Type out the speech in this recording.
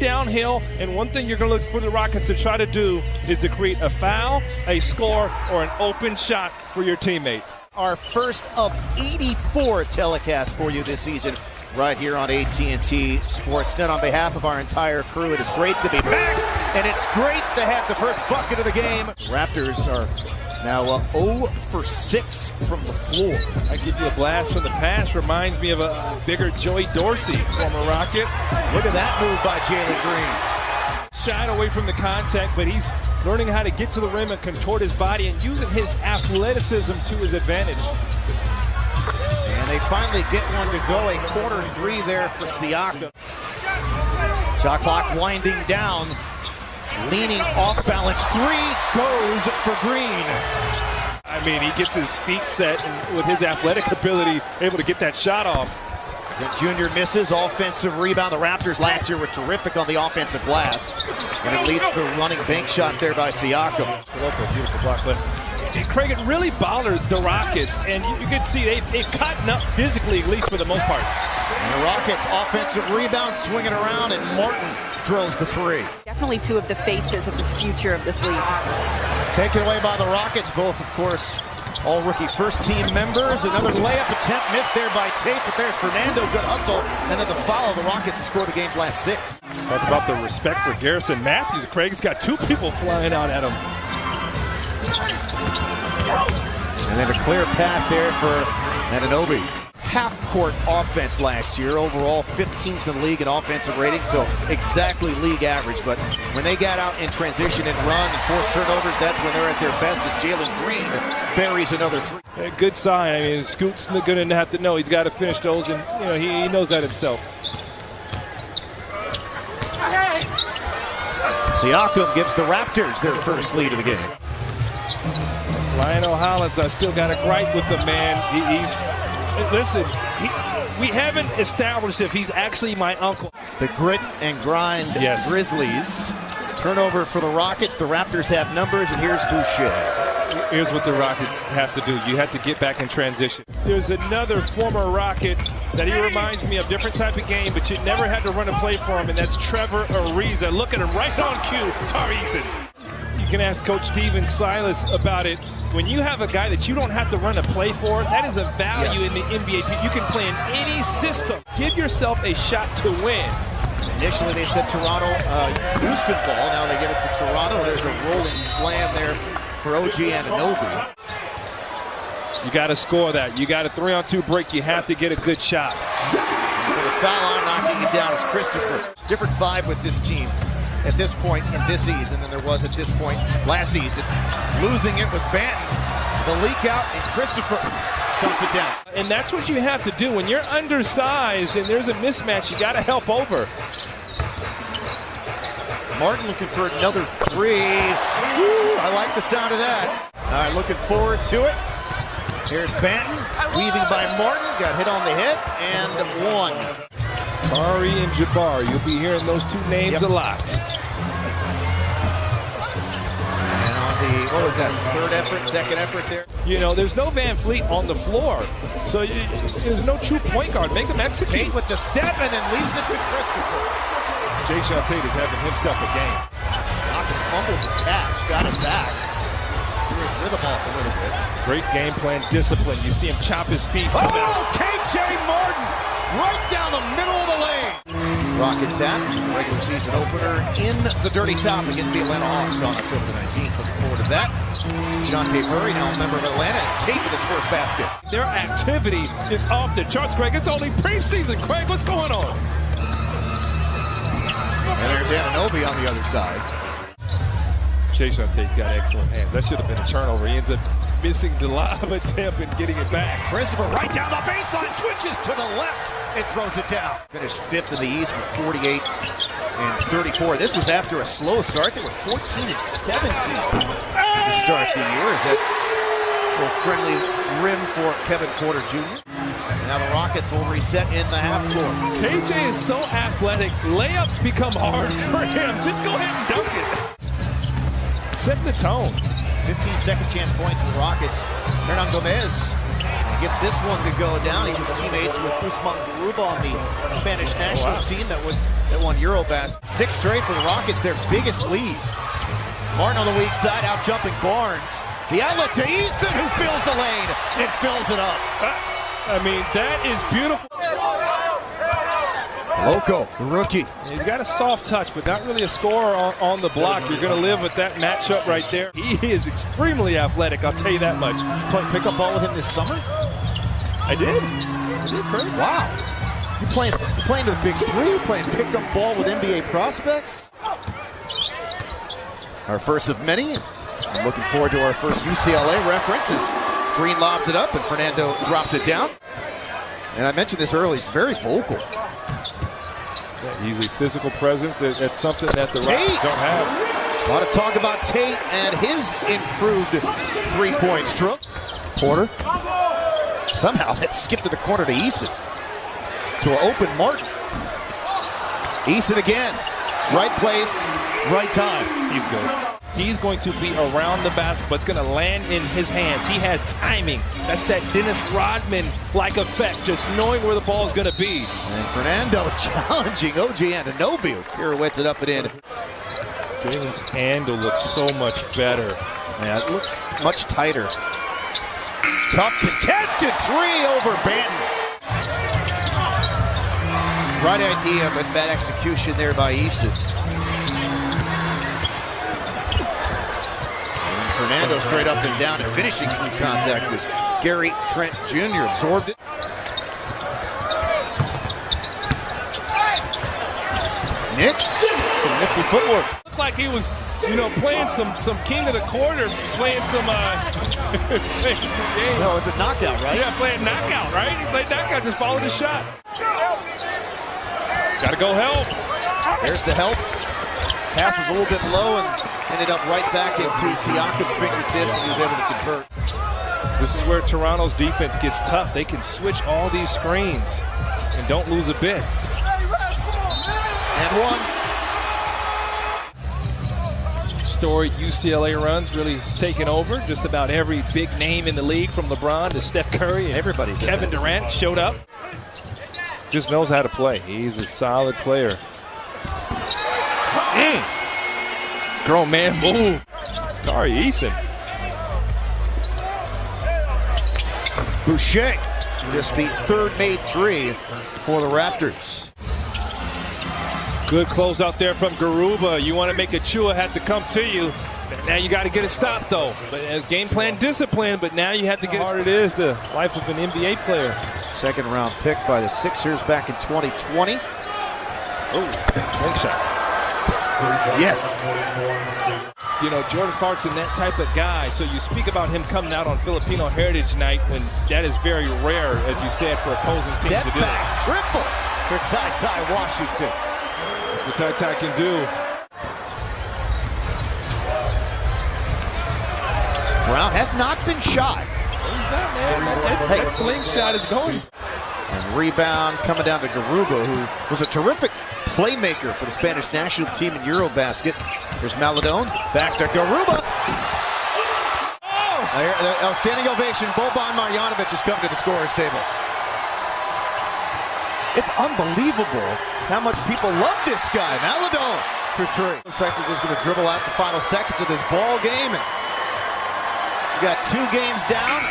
downhill, and one thing you're going to look for the Rockets to try to do is to create a foul, a score, or an open shot for your teammate. Our first of 84 telecasts for you this season right here on AT&T Sportsnet. On behalf of our entire crew, it is great to be back, and it's great to have the first bucket of the game. The Raptors are now 0 for 6 from the floor. I give you a blast from the past. Reminds me of a bigger Joey Dorsey, former Rocket. Look at that move by Jalen Green. Shied away from the contact, but he's learning how to get to the rim and contort his body and using his athleticism to his advantage. And they finally get one to go. A corner three there for Siakam. Shot clock winding down. Leaning off balance. Three goes for Green. I mean, he gets his feet set and with his athletic ability, able to get that shot off. The junior misses. Offensive rebound. The Raptors last year were terrific on the offensive glass. And it leads to the running bank shot there by Siakam. Beautiful block, but Craig, it really bothered the Rockets, and you can see they've gotten up physically, at least for the most part. And the Rockets offensive rebound, swinging around, and Martin drills the three. Definitely two of the faces of the future of this league. Taken away by the Rockets, both, of course, all rookie first-team members. Another layup attempt missed there by Tate, but there's Fernando. Good hustle, and then the foul. The Rockets have scored the game's last 6. Talk about the respect for Garrison Matthews. Craig's got 2 people flying out at him. And then a clear path there for Anunoby. Half-court offense last year, overall 15th in the league in offensive rating, so exactly league average. But when they got out in transition and run and force turnovers, that's when they're at their best as Jalen Green buries another 3. A good sign. I mean, Scoot's going to have to know he's got to finish those, and he knows that himself. Siakam gives the Raptors their first lead of the game. Lionel Hollins, I still got a gripe with the man. Listen, we haven't established if he's actually my uncle. The grit and grind Grizzlies. Turnover for the Rockets. The Raptors have numbers, and here's Boucher. Here's what the Rockets have to do. You have to get back in transition. There's another former Rocket that he reminds me of, different type of game, but you never had to run a play for him, and that's Trevor Ariza. Look at him right on cue, Tariza. You can ask Coach Steven Silas about it. When you have a guy that you don't have to run a play for, that is a value in the NBA. You can play in any system. Give yourself a shot to win. Initially they said Toronto, Houston ball. Now they give it to Toronto. There's a rolling slam there for OG Anunoby. You got to score that. You got a 3-on-2 break. You have to get a good shot. For the foul line, knocking it down is Christopher. Different vibe with this team at this point in this season than there was at this point last season. Losing it was Banton. The leak out, and Christopher dumps it down. And that's what you have to do. When you're undersized and there's a mismatch, you got to help over. Martin looking for another 3. Woo, I like the sound of that. All right, looking forward to it. Here's Banton, weaving by Martin. Got hit on the head, and 1. Tari and Jabbar, you'll be hearing those 2 names a lot. And on the, what was that, third effort, second effort there? There's no Van Fleet on the floor, so there's no true point guard. Make him execute. Tate with the step and then leaves it to Christopher. Jason Tate is having himself a game. Siakam fumbled the catch, got it back. Threw his rhythm off a little bit. Great game plan, discipline. You see him chop his feet. KJ Martin! Right down the middle of the lane. Rockets at regular season opener in the Dirty South against the Atlanta Hawks on October the 19th. Looking forward to that. Dejounte Murray, now a member of Atlanta, and Tate with his first basket. Their activity is off the charts, Craig. It's only preseason, Craig. What's going on? And there's Anunoby on the other side. Jason Tate's got excellent hands. That should have been a turnover. He ends up missing the lob attempt and getting it back. Christopher right down the baseline, switches to the left and throws it down. Finished 5th in the East with 48 and 34. This was after a slow start. They were 14 and 17 to start the year. Is that little friendly rim for Kevin Porter Jr.? And now the Rockets will reset in the half court. KJ is so athletic. Layups become hard for him. Just go ahead and dunk it. Set the tone. 15-second chance point for the Rockets. Hernan Gomez gets this one to go down. He was teammates with Usman Garuba on the Spanish national team that won Eurobasket. 6 straight for the Rockets, their biggest lead. Martin on the weak side, out jumping Barnes. The outlet to Eason, who fills the lane and fills it up. I mean, that is beautiful. Loco, the rookie. He's got a soft touch, but not really a scorer on the block. You're going to live with that matchup right there. He is extremely athletic, I'll tell you that much. Playing pickup ball with him this summer? I did, Kurt. Wow. You're playing to the big three? You're playing pickup ball with NBA prospects? Our first of many. I'm looking forward to our first UCLA reference as Green lobs it up and Fernando drops it down. And I mentioned this earlier, he's very vocal. He's a physical presence. That's something that the Raptors don't have. A lot of talk about Tate and his improved three-point stroke. Porter. Somehow that skipped to the corner to Eason. To an open Martin. Eason again. Right place, right time. He's good. He's going to be around the basketball. It's going to land in his hands. He had timing. That's that Dennis Rodman-like effect, just knowing where the ball is going to be. And Fernando challenging OG Anunoby. Pirouettes it up and in. Jalen's handle looks so much better. Yeah, it looks much tighter. Tough contested three over Banton. Right idea, but bad execution there by Easton. Fernando straight up and down and finishing through contact was Gary Trent Jr. Absorbed it. Knicks, some nifty footwork. Looked like he was, playing some king of the quarter, playing some playing some game. No, it's a knockout, right? Yeah, playing knockout, right? He played knockout, just followed his shot. Gotta go help. There's the help. Passes a little bit low and ended up right back into Siakam's fingertips, and he was able to convert. This is where Toronto's defense gets tough. They can switch all these screens and don't lose a bit. And one. Storied UCLA runs really taking over. Just about every big name in the league, from LeBron to Steph Curry. And everybody's Kevin Durant showed up. Just knows how to play. He's a solid player. Grown man move. Kari Eason. Boucher, just the third made three for the Raptors. Good close out there from Garuba. You want to make Achua have to come to you. Now you got to get a stop, though. But as game plan discipline, but now you have to get hard it is, the life of an NBA player. Second round pick by the Sixers back in 2020. Oh, slingshot. Yes. Jordan Clarkson, that type of guy. So you speak about him coming out on Filipino Heritage Night when that is very rare, as you said, for opposing teams Step to do. Back, triple for Ty Washington. That's what Ty can do. Brown has not been shy. He's not, man. That slingshot is going. And rebound coming down to Garuba, who was a terrific playmaker for the Spanish national team in Eurobasket. There's Maladone, back to Garuba. Oh! Standing ovation. Boban Marjanovic is coming to the scorer's table. It's unbelievable how much people love this guy. Maladone for three. Looks like they're just going to dribble out the final seconds of this ball game. And we got 2 games down.